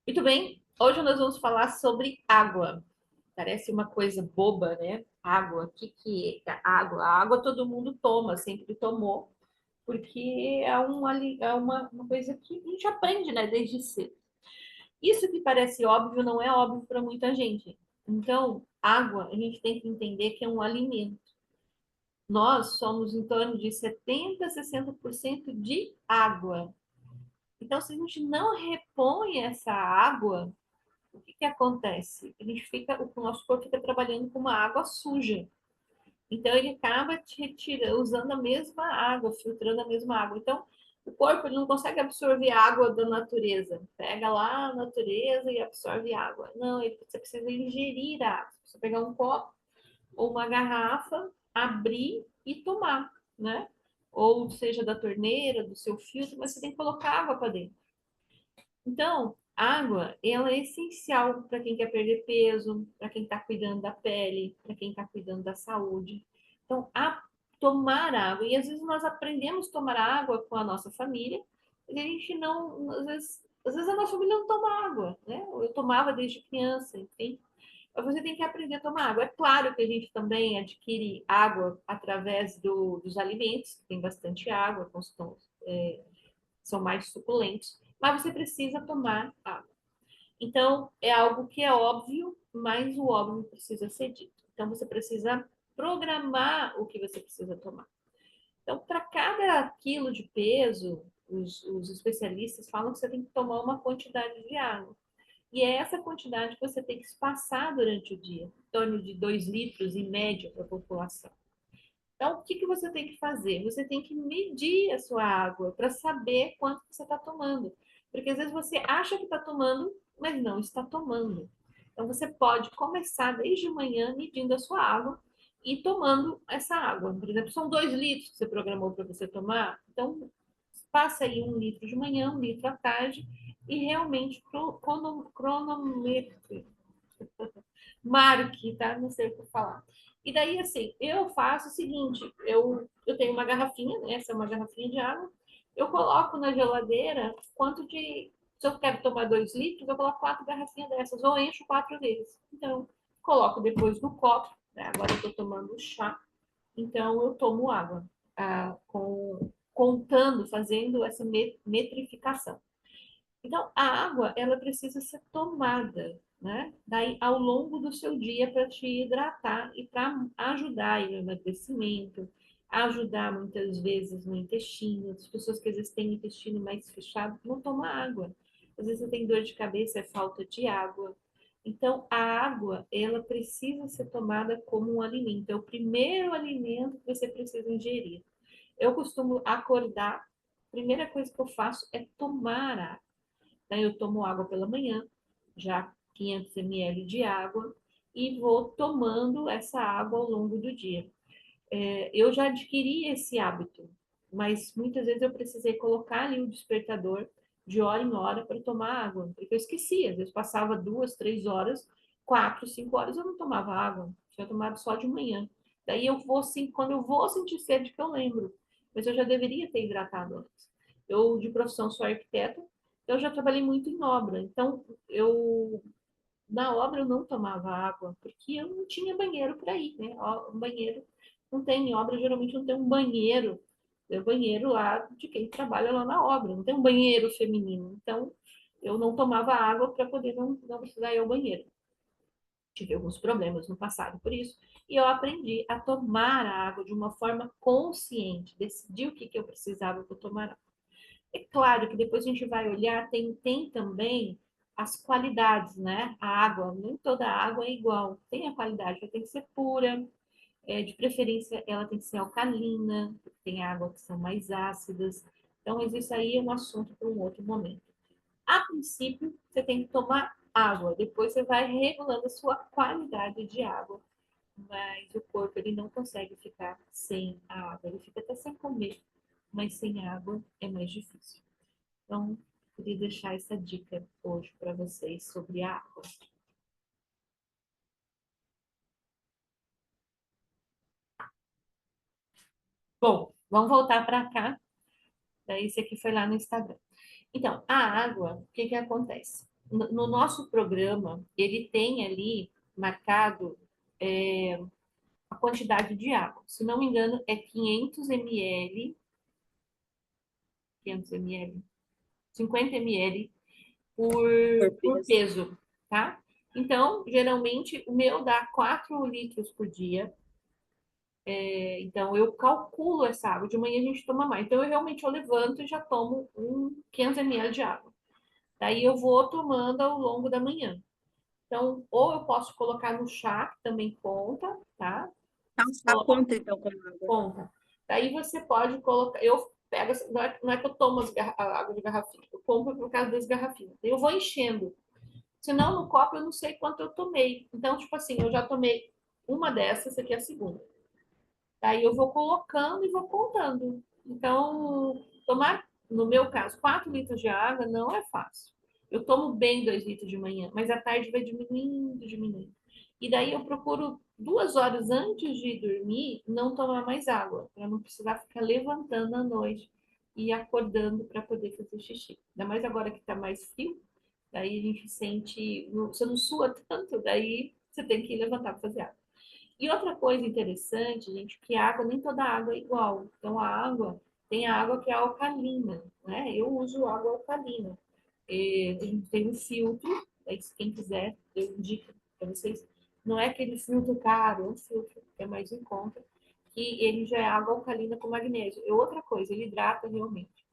Muito bem, hoje nós vamos falar sobre água. Parece uma coisa boba, né? Água, o que que é água? A água todo mundo toma, sempre tomou, porque é uma coisa que a gente aprende, né, desde cedo. Isso que parece óbvio não é óbvio para muita gente. Então, água, a gente tem que entender que é um alimento. Nós somos em torno de 70 a 60% de água. Então, se a gente não repõe essa água, o que que acontece? O nosso corpo fica trabalhando com uma água suja. Então ele acaba usando a mesma água, filtrando a mesma água. Então o corpo ele não consegue absorver água da natureza. Pega lá a natureza e absorve água. Não, você precisa ingerir água. Você pegar um copo ou uma garrafa, abrir e tomar, né? Ou seja da torneira, do seu filtro, mas você tem que colocar água para dentro. Então, água, ela é essencial para quem quer perder peso, para quem está cuidando da pele, para quem está cuidando da saúde. Então, tomar água. E às vezes nós aprendemos a tomar água com a nossa família, e a gente não, às vezes a nossa família não toma água, né? Eu tomava desde criança, enfim. Mas você tem que aprender a tomar água. É claro que a gente também adquire água através dos alimentos, que tem bastante água, são mais suculentos, mas você precisa tomar água. Então, é algo que é óbvio, mas o óbvio precisa ser dito. Então, você precisa programar o que você precisa tomar. Então, para cada quilo de peso, os especialistas falam que você tem que tomar uma quantidade de água. E é essa quantidade que você tem que passar durante o dia, em torno de 2 litros em média para a população. Então, o que que você tem que fazer? Você tem que medir a sua água para saber quanto você está tomando. Porque às vezes você acha que está tomando, mas não está tomando. Então, você pode começar desde manhã medindo a sua água e tomando essa água. Por exemplo, são 2 litros que você programou para você tomar. Então, passa aí 1 litro de manhã, 1 litro à tarde e realmente cronometre, marque, tá? Não sei o que falar. E daí, assim, eu faço o seguinte: eu tenho uma garrafinha, né? Essa é uma garrafinha de água. Eu coloco na geladeira quanto de. Se eu quero tomar 2 litros, eu coloco 4 garrafinhas dessas, ou encho 4 vezes. Então, coloco depois no copo, né? Agora eu tô tomando chá, então eu tomo água, contando, fazendo essa metrificação. Então, a água, ela precisa ser tomada, né? Daí, ao longo do seu dia, para te hidratar e para ajudar no emagrecimento, ajudar muitas vezes no intestino. As pessoas que às vezes têm o intestino mais fechado não tomam água. Às vezes você tem dor de cabeça, é falta de água. Então, a água, ela precisa ser tomada como um alimento. É o primeiro alimento que você precisa ingerir. Eu costumo acordar, a primeira coisa que eu faço é tomar água. Daí eu tomo água pela manhã, já 500 ml de água, e vou tomando essa água ao longo do dia. Eu já adquiri esse hábito, mas muitas vezes eu precisei colocar ali o despertador de hora em hora para tomar água, porque eu esquecia. Às vezes passava 2, 3 horas, 4, 5 horas eu não tomava água, tinha tomado só de manhã. Daí eu vou, assim, quando eu vou sentir sede que eu lembro, mas eu já deveria ter hidratado antes. Eu, de profissão, sou arquiteta, eu já trabalhei muito em obra, então na obra eu não tomava água, porque eu não tinha banheiro para ir, né? O banheiro não tem, em obra geralmente não tem um banheiro, é o banheiro lá de quem trabalha lá na obra, não tem um banheiro feminino. Então, eu não tomava água para poder não precisar ir ao banheiro. Tive alguns problemas no passado por isso, e eu aprendi a tomar a água de uma forma consciente, decidi o que, que eu precisava para tomar. É claro que depois a gente vai olhar, tem também as qualidades, né? A água, nem toda água é igual. Tem a qualidade, ela tem que ser pura, de preferência ela tem que ser alcalina, tem água que são mais ácidas. Então, mas isso aí é um assunto para um outro momento. A princípio, você tem que tomar água, depois você vai regulando a sua qualidade de água. Mas o corpo ele não consegue ficar sem a água, ele fica até sem comer, mas sem água é mais difícil. Então, queria deixar essa dica hoje para vocês sobre a água. Bom, vamos voltar para cá. Daí, esse aqui foi lá no Instagram. Então, a água, o que que acontece? no nosso programa, ele tem ali marcado a quantidade de água. Se não me engano, é 500 ml, 50 ml Por por peso. peso, tá? Então, geralmente, o meu dá 4 litros por dia. Então, eu calculo essa água. De manhã a gente toma mais. Então, eu levanto e já tomo 500 ml de água. Daí, eu vou tomando ao longo da manhã. Então, ou eu posso colocar no chá, que também conta, tá? Tá, conta então com água. Conta. Daí você pode colocar. Eu pego, não é que eu tomo a água de garrafinha, eu compro por causa das garrafinhas. Eu vou enchendo. Senão, no copo, eu não sei quanto eu tomei. Então, tipo assim, eu já tomei uma dessas, essa aqui é a segunda. Daí eu vou colocando e vou contando. Então, tomar, no meu caso, 4 litros de água não é fácil. Eu tomo bem 2 litros de manhã, mas à tarde vai diminuindo, diminuindo. E daí eu procuro 2 horas antes de dormir não tomar mais água, para não precisar ficar levantando à noite e acordando para poder fazer xixi. Ainda mais agora que está mais frio, daí a gente sente, você não sua tanto, daí você tem que levantar para fazer água. E outra coisa interessante, gente, que a água, nem toda água é igual. Então, a água, tem a água que é alcalina, né? Eu uso água alcalina. A gente tem um filtro, aí, se quem quiser, eu indico para vocês. Não é aquele filtro caro, é um filtro que é mais em conta, que ele já é água alcalina com magnésio. É outra coisa, ele hidrata realmente.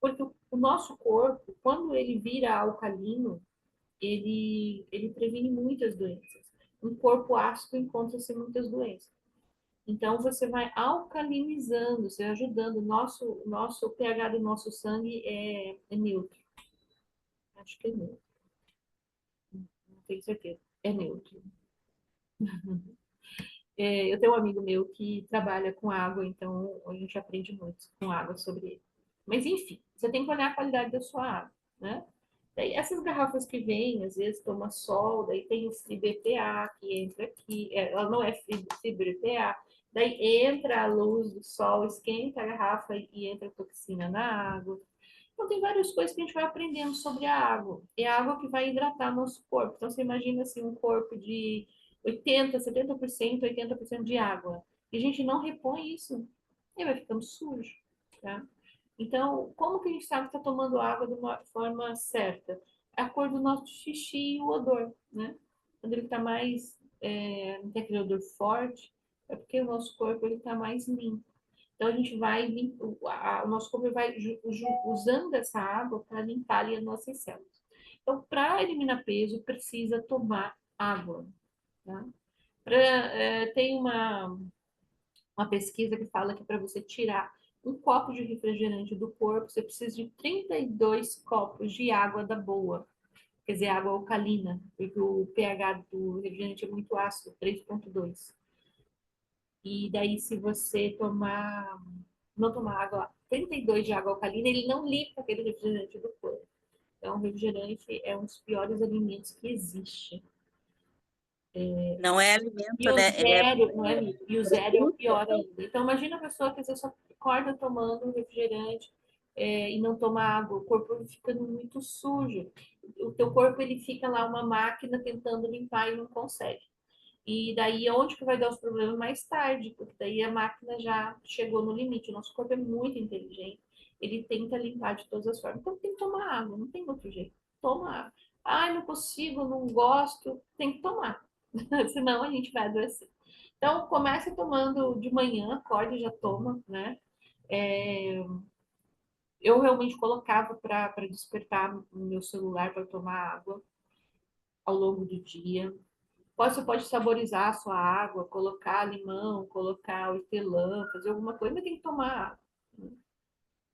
Porque o nosso corpo, quando ele vira alcalino, ele previne muitas doenças. Um corpo ácido encontra-se muitas doenças. Então, você vai alcalinizando, você ajudando. O pH do nosso sangue é neutro. Acho que é neutro, não tenho certeza. É neutro. Eu tenho um amigo meu que trabalha com água, então a gente aprende muito com água sobre ele. Mas, enfim, você tem que olhar a qualidade da sua água, né? Daí, essas garrafas que vêm, às vezes toma sol, daí tem o FIBPA que entra aqui, ela não é FIBPA, daí entra a luz do sol, esquenta a garrafa e entra a toxina na água. Então, tem várias coisas que a gente vai aprendendo sobre a água. É a água que vai hidratar nosso corpo. Então, você imagina assim, um corpo de 80, 70%, 80% de água. E a gente não repõe isso, ele vai ficando sujo, tá? Então, como que a gente sabe que está tomando água de uma forma certa? É a cor do nosso xixi e o odor, né? Quando ele está mais, não tem aquele odor forte, é porque o nosso corpo ele está mais limpo. Então, a gente vai, o nosso corpo vai usando essa água para limpar ali as nossas células. Então, para eliminar peso, precisa tomar água, tá? Tem uma pesquisa que fala que para você tirar um copo de refrigerante do corpo, você precisa de 32 copos de água da boa, quer dizer, água alcalina, porque o pH do refrigerante é muito ácido, 3,2. E daí, se você não tomar água, 32 de água alcalina, ele não limpa aquele refrigerante do corpo. Então, o refrigerante é um dos piores alimentos que existe. Não é E alimento, o né? zero, não é, amigo? E o zero é o Produto. pior ainda. Então, imagina a pessoa que às vezes só acorda tomando um refrigerante e não toma água. O corpo fica muito sujo. O teu corpo ele fica lá uma máquina tentando limpar e não consegue. E daí, onde que vai dar os problemas? Mais tarde, porque daí a máquina já chegou no limite. O nosso corpo é muito inteligente. Ele tenta limpar de todas as formas. Então, tem que tomar água, não tem outro jeito. Toma água. Ai, não consigo, não gosto. Tem que tomar. Senão a gente vai adoecer. Então, comece tomando de manhã, acorde e já toma, né? É, eu realmente colocava para despertar no meu celular para tomar água ao longo do dia. Você pode saborizar a sua água, colocar limão, colocar hortelã, fazer alguma coisa, mas tem que tomar água.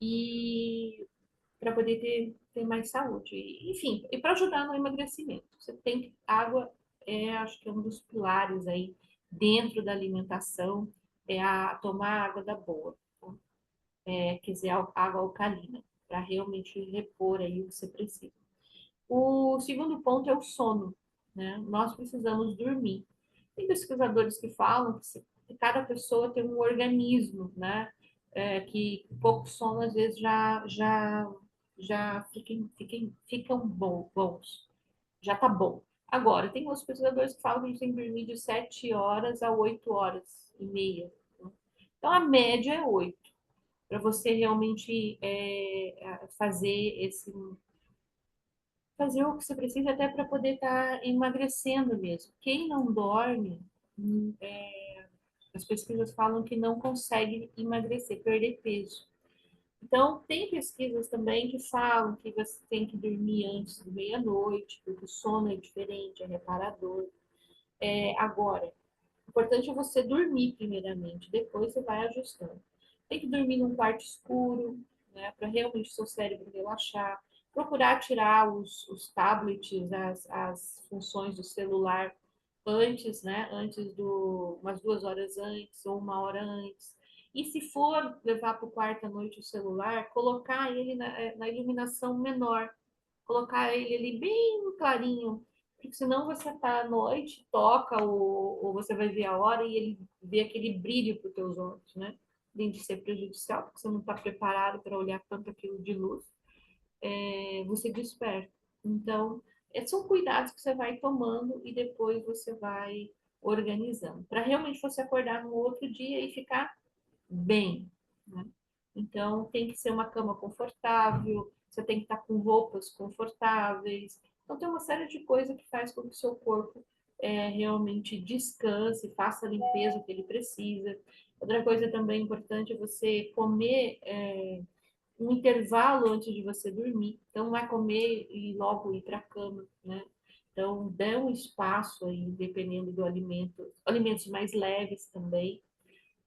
E para poder ter mais saúde. Enfim, e para ajudar no emagrecimento. Você tem que, água acho que é um dos pilares aí dentro da alimentação, tomar água da boa, quer dizer, água alcalina, para realmente repor aí o que você precisa. O segundo ponto é o sono, né? Nós precisamos dormir. Tem pesquisadores que falam que cada pessoa tem um organismo, né? Que pouco sono às vezes já ficam bons. já tá bom. Agora, tem outros pesquisadores que falam que a gente tem que dormir de 7 horas a 8 horas e meia. Né? Então, a média é 8, para você realmente fazer o que você precisa até para poder estar emagrecendo mesmo. Quem não dorme, as pesquisas falam que não consegue emagrecer, perder peso. Então, tem pesquisas também que falam que você tem que dormir antes de meia-noite, porque o sono é diferente, é reparador. Agora, o importante é você dormir primeiramente, depois você vai ajustando. Tem que dormir num quarto escuro, né, para realmente o seu cérebro relaxar. Procurar tirar os tablets, as funções do celular antes, né, umas 2 horas antes ou 1 hora antes. E se for levar para o quarto à noite o celular, colocar ele na iluminação menor, colocar ele ali bem clarinho, porque senão você tá à noite, toca ou você vai ver a hora e ele vê aquele brilho para os teus olhos, né? Além de ser prejudicial, porque você não está preparado para olhar tanto aquilo de luz, você desperta. Então, são cuidados que você vai tomando e depois você vai organizando, para realmente você acordar no outro dia e ficar bem, né? Então, tem que ser uma cama confortável, você tem que estar com roupas confortáveis. Então, tem uma série de coisas que faz com que o seu corpo realmente descanse, faça a limpeza que ele precisa. Outra coisa também importante é você comer um intervalo antes de você dormir. Então, não é comer e logo ir para a cama, né? Então, dê um espaço aí, dependendo do alimento. Alimentos mais leves também,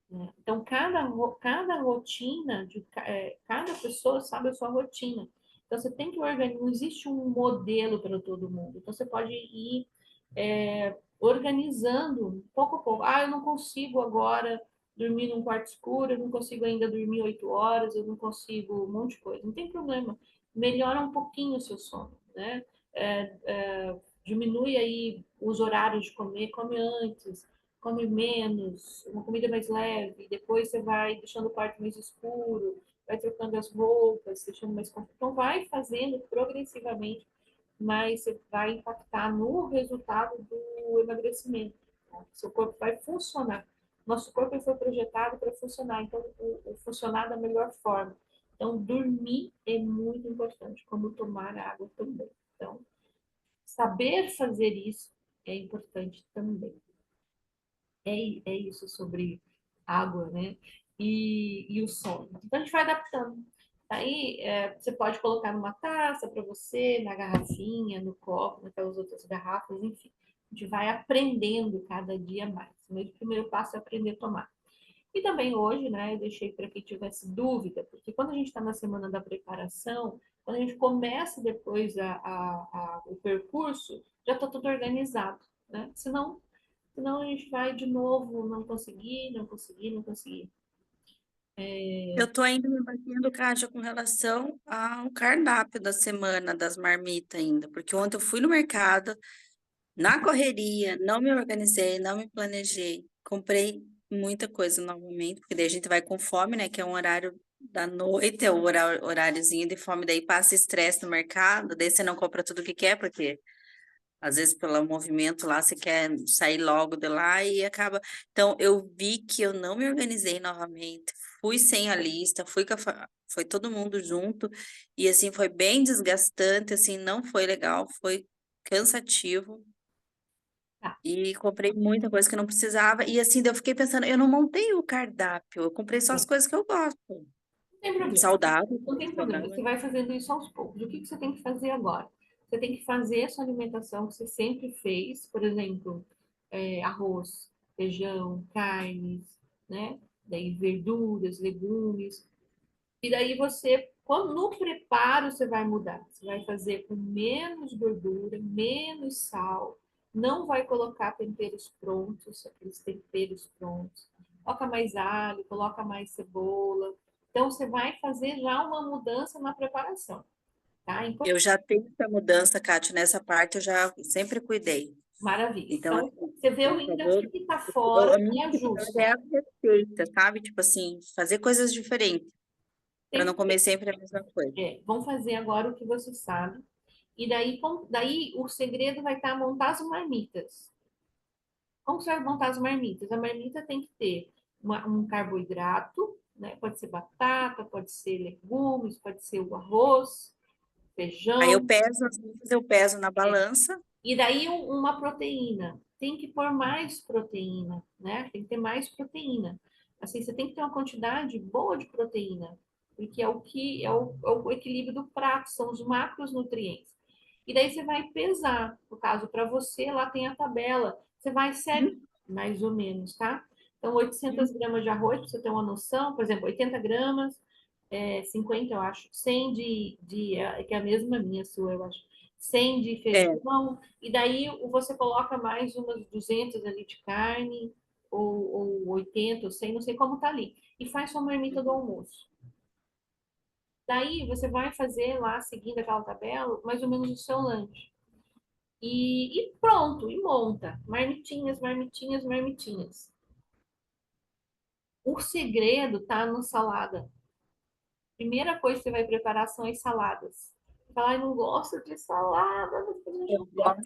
né? Então, cada rotina, cada pessoa sabe a sua rotina. Então, você tem que organizar, não existe um modelo para todo mundo. Então, você pode ir organizando pouco a pouco. Ah, eu não consigo agora dormir num quarto escuro, eu não consigo ainda dormir 8 horas, eu não consigo um monte de coisa. Não tem problema. Melhora um pouquinho o seu sono, né? Diminui aí os horários de comer, come antes, come menos, uma comida mais leve, depois você vai deixando o quarto mais escuro, vai trocando as roupas, deixando mais confortável. Então, vai fazendo progressivamente, mas você vai impactar no resultado do emagrecimento. Tá? Seu corpo vai funcionar. Nosso corpo foi projetado para funcionar, então, funcionar da melhor forma. Então, dormir é muito importante, como tomar água também. Então, saber fazer isso é importante também. É isso sobre água, né? E o sono. Então a gente vai adaptando. Aí você pode colocar numa taça para você, na garrafinha, no copo, naquelas outras garrafas, enfim. A gente vai aprendendo cada dia mais. O primeiro passo é aprender a tomar. E também hoje, né, eu deixei para quem tivesse dúvida, porque quando a gente está na semana da preparação, quando a gente começa depois o percurso, já está tudo organizado, né? Senão a gente vai de novo não conseguir, não conseguir, não conseguir. Eu tô ainda me batendo, Kátia, com relação ao cardápio da semana das marmitas ainda, porque ontem eu fui no mercado, na correria, não me organizei, não me planejei, comprei muita coisa novamente, porque daí a gente vai com fome, né, que é um horário da noite, é o horáriozinho de fome, daí passa estresse no mercado, daí você não compra tudo que quer, porque às vezes, pelo movimento lá, você quer sair logo de lá e acaba. Então, eu vi que eu não me organizei novamente. Fui sem a lista, foi todo mundo junto. E, assim, foi bem desgastante, assim, não foi legal, foi cansativo. Tá, E comprei muita coisa que não precisava. E, assim, daí eu fiquei pensando, eu não montei o cardápio, eu comprei só as coisas que eu gosto. não tem problema. Saudável, Não tem problema. Você saudável. vai fazendo isso aos poucos. O que você tem que fazer agora? Você tem que fazer a sua alimentação que você sempre fez, por exemplo, arroz, feijão, carnes, né? Daí verduras, legumes. E daí no preparo, você vai mudar. Você vai fazer com menos gordura, menos sal. Não vai colocar temperos prontos, aqueles temperos prontos. Coloca mais alho, coloca mais cebola. Então, você vai fazer já uma mudança na preparação, tá? Eu já tenho essa mudança, Kátia, nessa parte eu já sempre cuidei. Maravilha. Então, Então, assim, você vê por ainda o favor, que está fora a e minha dificuldade ajusta. é a receita, sabe? Tipo assim, fazer coisas diferentes, para não Tem comer sempre a mesma coisa. Vão fazer agora o que você sabe. E daí o segredo vai estar montar as marmitas. Como você vai montar as marmitas? A marmita tem que ter um carboidrato, né? Pode ser batata, pode ser legumes, pode ser o arroz, Aí eu feijão. peso, às vezes eu peso na balança. E daí uma proteína. Tem que pôr mais proteína, né? Tem que ter mais proteína. Assim, você tem que ter uma quantidade boa de proteína, porque é o que é o equilíbrio do prato, são os macronutrientes. E daí você vai pesar. No caso, para você, lá tem a tabela. Você vai segue mais ou menos, tá? Então, 800 Uhum. gramas de arroz, para você ter uma noção, por exemplo, 80 gramas, 50, eu acho, 100 que é a mesma minha sua, eu acho. 100 de É, feijão, e daí você coloca mais umas 200 ali de carne, ou 80, ou 100, não sei como tá ali. E faz sua marmita do almoço. Daí você vai fazer lá, seguindo aquela tabela, mais ou menos o seu lanche. E pronto, e monta. Marmitinhas, marmitinhas, marmitinhas. O segredo tá na salada. Primeira coisa que você vai preparar são as saladas. Falar, não gosto de salada, eu gosto.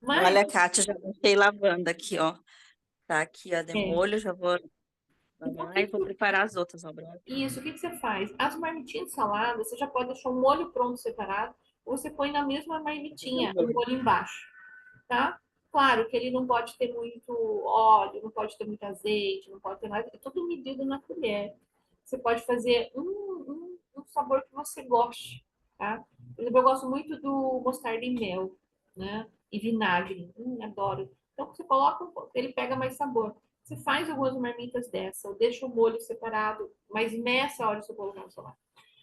mas Olha, Kátia, já deixei lavando aqui, ó. Tá aqui, ó, de é, molho, já vou então, lavar e vou preparar as outras, ó, Bruno. isso, o que que você faz? As marmitinhas de salada, você já pode deixar o molho pronto separado, ou você põe na mesma marmitinha o molho embaixo, tá? Claro que ele não pode ter muito óleo, não pode ter muito azeite, não pode ter nada, é tudo medido na colher. Você pode fazer um sabor que você goste, tá? Por exemplo, eu gosto muito do mostarda e mel, né? E vinagre, adoro. Então, você coloca, ele pega mais sabor. Você faz algumas marmitas dessa, deixa o molho separado, mas meça a hora de você colocar no salada.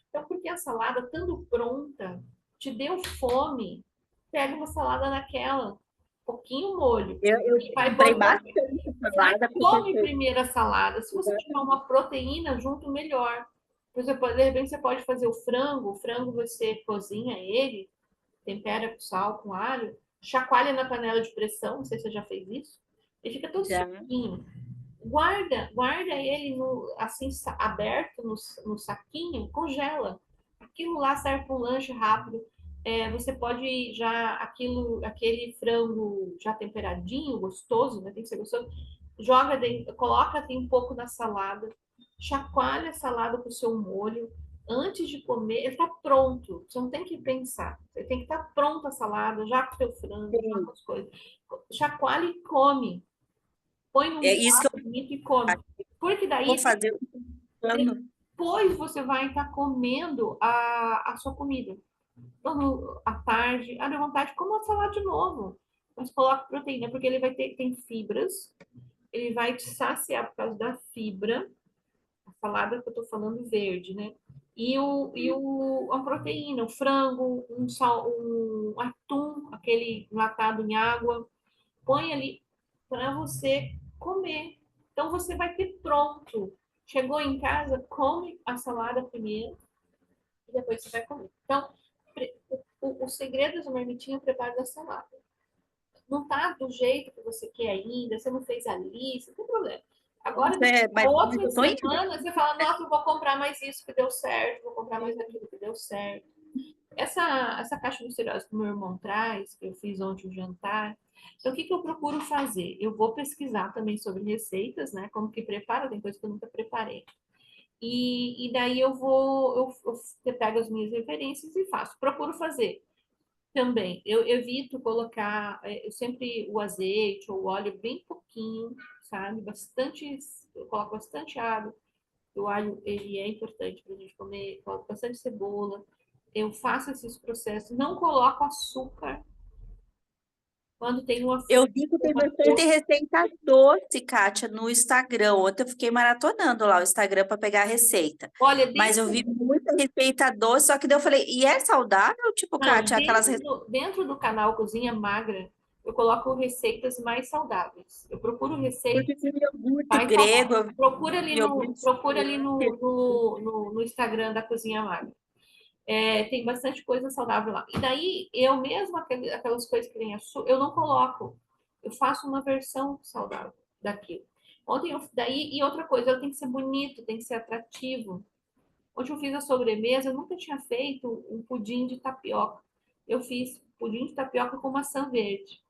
Então, porque a salada, estando pronta, te deu fome, pega uma salada daquela, pouquinho molho, Eu e vai comprei botando, bastante vai, salada, porque come primeiro a salada. Se você tiver uma proteína junto, melhor. Por exemplo, de repente você pode fazer o frango você cozinha ele, tempera com sal, com alho, chacoalha na panela de pressão, não sei se você já fez isso, ele fica todo já. sequinho. Guarda ele no, assim aberto no saquinho, congela. Aquilo lá serve para um lanche rápido. Você pode já aquele frango já temperadinho, gostoso, né? Tem que ser gostoso. Joga dentro, coloca tem um pouco na salada, chacoalha a salada com o seu molho. Antes de comer, ele está pronto. Você não tem que pensar. Você tem que estar tá pronta a salada, já com o seu frango, já com Sim. as coisas. Chacoalha e come. Põe num É isso que prato eu bonito e come. Porque vou daí fazer. depois você vai estar comendo a sua comida. Então, à tarde, à vontade, coma salada de novo. Mas coloque proteína, porque ele tem fibras, ele vai te saciar por causa da fibra, a salada que eu estou falando verde, né? A proteína, o frango, um atum, aquele enlatado em água, põe ali para você comer. Então você vai ter pronto. Chegou em casa, come a salada primeiro e depois você vai comer. Então, o segredo da marmitinha é o preparo da salada. Não tá do jeito que você quer ainda, você não fez a lista, não tem problema. Agora, Nossa, é, a mas outra eu tô indo. semana, você fala, nossa, eu vou comprar mais isso que deu certo, vou comprar mais aquilo que deu certo. Essa caixa misteriosa que o meu irmão traz, que eu fiz ontem o jantar, então o que, que eu procuro fazer? Eu vou pesquisar também sobre receitas, né? Como que prepara, tem coisa que eu nunca preparei. E daí eu pego as minhas referências e faço. Procuro fazer também. Eu evito colocar, eu sempre o azeite ou o óleo bem pouquinho, sabe? Bastante, eu coloco bastante água. O alho, ele é importante para a gente comer, coloco bastante cebola. Eu faço esses processos, não coloco açúcar quando tem uma Eu fruta, vi que tem uma bastante coisa. receita doce, Kátia, no Instagram. Ontem eu fiquei maratonando lá o Instagram para pegar a receita. Olha, Mas eu vi muita receita doce, só que daí eu falei, e é saudável? Tipo, não, Kátia, aquelas receitas. dentro do canal Cozinha Magra, eu coloco receitas mais saudáveis. Eu procuro Porque receitas tem iogurte mais grego, saudáveis. eu vi iogurte Procura ali grego. no Instagram da Cozinha Magra. Tem bastante coisa saudável lá. E daí, eu mesmo, aquelas coisas que vem açúcar, eu não coloco. Eu faço uma versão saudável daquilo. E outra coisa, ela tem que ser bonito, tem que ser atrativo. Ontem eu fiz a sobremesa, eu nunca tinha feito um pudim de tapioca. eu fiz pudim de tapioca com maçã verde.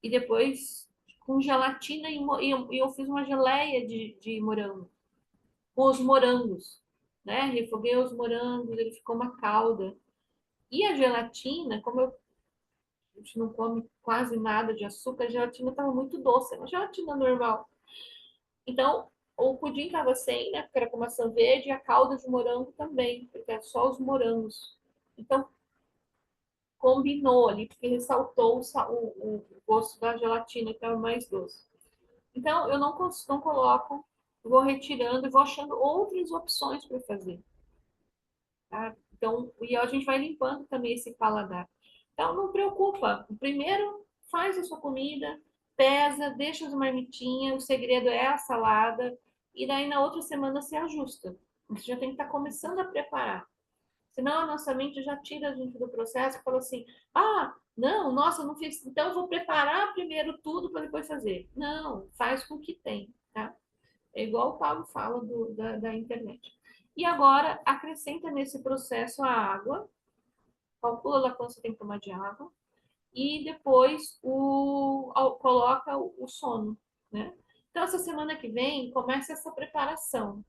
E depois com gelatina e eu fiz uma geleia de morango, com os morangos, né? Refoguei os morangos, ele ficou uma calda. E a gelatina, como a gente não come quase nada de açúcar, a gelatina estava muito doce, é uma gelatina normal. Então, o pudim estava sem, né? Porque era com maçã verde, e a calda de morango também, porque é só os morangos. Então, combinou ali, porque ressaltou o gosto da gelatina, que estava mais doce. Então, eu não coloco, vou retirando e vou achando outras opções para fazer. Tá? Então, e a gente vai limpando também esse paladar. Então, não preocupa. Primeiro, faz a sua comida, pesa, deixa as marmitinhas, o segredo é a salada, e daí na outra semana se ajusta. Você já tem que estar começando a preparar. Senão a nossa mente já tira a gente do processo e fala assim: ah, não, nossa, não fiz, então eu vou preparar primeiro tudo para depois fazer. Não, faz com o que tem, tá? É igual o Paulo fala da internet. E agora, acrescenta nesse processo a água, calcula lá quanto você tem que tomar de água, e depois coloca o sono, né? Então, essa semana que vem, começa essa preparação.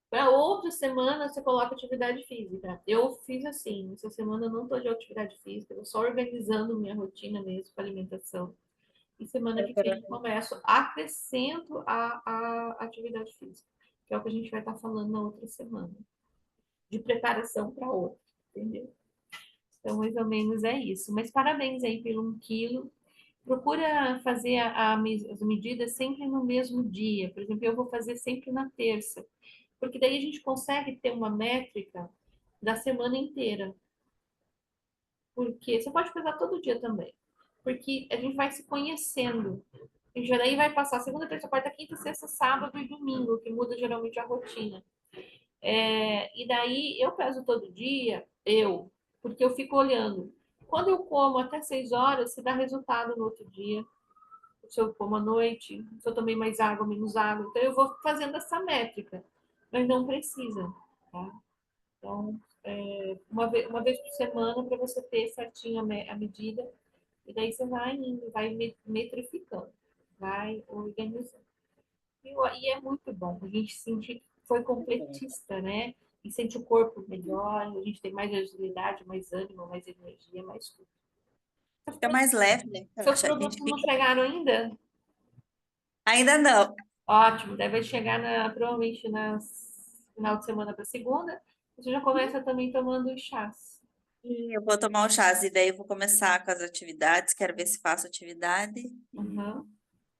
Para outra semana, você coloca atividade física. Eu fiz assim, essa semana eu não estou de atividade física, eu só organizando minha rotina mesmo para alimentação. E semana que vem eu começo, acrescento a atividade física, que é o que a gente vai estar falando na outra semana, de preparação para outra, entendeu? Então, mais ou menos é isso. Mas parabéns aí pelo 1 quilo. Procura fazer as medidas sempre no mesmo dia. Por exemplo, eu vou fazer sempre na terça, porque daí a gente consegue ter uma métrica da semana inteira. Porque você pode pesar todo dia também. Porque a gente vai se conhecendo. E já daí vai passar segunda, terça, quarta, quinta, sexta, sábado e domingo, que muda geralmente a rotina. E daí eu peso todo dia, porque eu fico olhando. Quando eu como até 6 horas, se dá resultado no outro dia. Se eu como à noite, se eu tomei mais água, menos água. Então eu vou fazendo essa métrica, mas não precisa, tá? Então, uma vez por semana para você ter certinho a medida, e daí você vai indo, vai metrificando, vai organizando. E é muito bom, a gente sente que foi completista, né? E sente o corpo melhor, a gente tem mais agilidade, mais ânimo, mais energia, mais tudo. Fica mais leve, né? Seus A gente produtos não fica... chegaram ainda? Ainda não. Ótimo, deve chegar provavelmente no final de semana para segunda. Você já começa também tomando os chás. E eu vou tomar um chás e daí eu vou começar com as atividades. Quero ver se faço atividade. Uhum,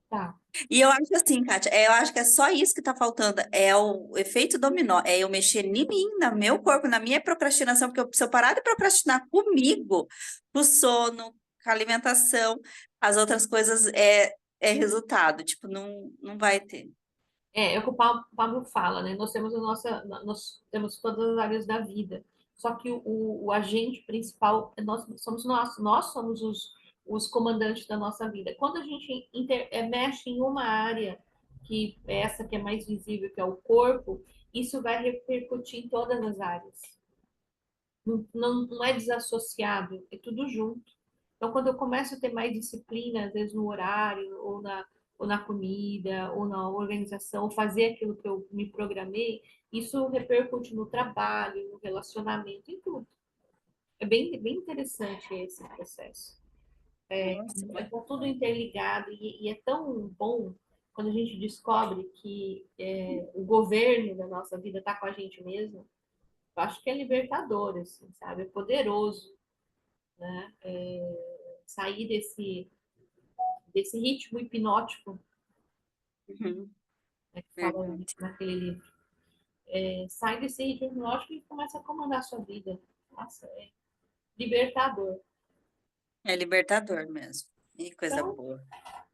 tá. E eu acho assim, Kátia, eu acho que é só isso que tá faltando. É o efeito dominó. É eu mexer em mim, no meu corpo, na minha procrastinação. Porque se eu parar de procrastinar comigo, com o sono, com a alimentação, as outras coisas é resultado. Tipo, não vai ter. É o que o Pablo fala, né? Nós temos todas as áreas da vida. Só que o agente principal nós somos os comandantes da nossa vida. Quando a gente mexe em uma área, que é essa que é mais visível, que é o corpo, isso vai repercutir em todas as áreas. Não é desassociado, é tudo junto. Então, quando eu começo a ter mais disciplina, às vezes no horário, ou na comida, ou na organização, ou fazer aquilo que eu me programei, isso repercute no trabalho, no relacionamento, em tudo. É bem interessante esse processo. Nossa, É tudo interligado e é tão bom quando a gente descobre que o governo da nossa vida está com a gente mesmo. Eu acho que é libertador, assim, sabe? É poderoso, né? Sair desse ritmo hipnótico, uhum, né, que fala verdade. naquele livro. Sai desse ritmo hipnótico e começa a comandar a sua vida. Nossa, é libertador. É libertador mesmo. E coisa Então, boa.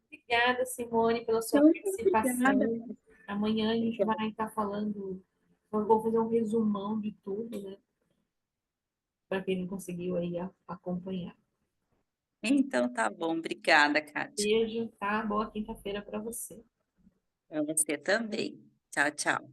obrigada, Simone, pela sua Então, obrigada. participação. Amanhã a gente vai estar falando, eu vou fazer um resumão de tudo, né? Para quem não conseguiu aí acompanhar. Então, tá bom. Obrigada, Kátia. Beijo, tá? Boa quinta-feira para você. Para você também. Tchau, tchau.